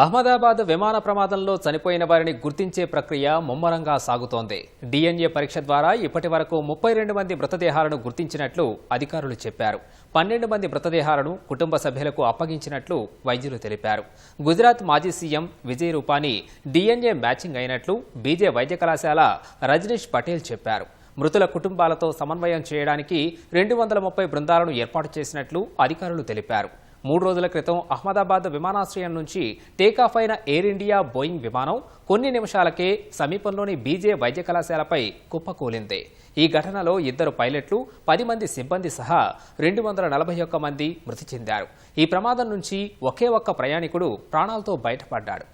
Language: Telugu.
అహ్మదాబాద్ విమాన ప్రమాదంలో చనిపోయిన వారిని గుర్తించే ప్రక్రియ ముమ్మరంగా సాగుతోంది. DNA పరీక్ష ద్వారా ఇప్పటివరకు 32 మంది మృతదేహాలను గుర్తించినట్లు అధికారులు చెప్పారు. 12 మంది మృతదేహాలను కుటుంబ సభ్యులకు అప్పగించినట్లు వైద్యులు తెలిపారు. గుజరాత్ మాజీ CM Vijay Rupani DNA matching అయినట్లు బీజే వైద్య కళాశాల రజనీష్ పటేల్ చెప్పారు. మృతుల కుటుంబాలతో సమన్వయం చేయడానికి 230 బృందాలను ఏర్పాటు చేసినట్లు అధికారులు తెలిపారు. 3 రోజుల క్రితం అహ్మదాబాద్ విమానాశ్రయం నుంచి టేకాఫ్ అయిన ఎయిర్ ఇండియా బోయింగ్ విమానం కొన్ని నిమిషాలకే సమీపంలోని బీజే వైద్య కళాశాలపై కుప్పకూలింది. ఈ ఘటనలో 2 పైలట్లు 10 మంది సిబ్బంది సహా 241 మంది మృతి చెందారు. ఈ ప్రమాదం నుంచి ఒకే ఒక్క ప్రయాణికుడు ప్రాణాలతో బయటపడ్డాడు.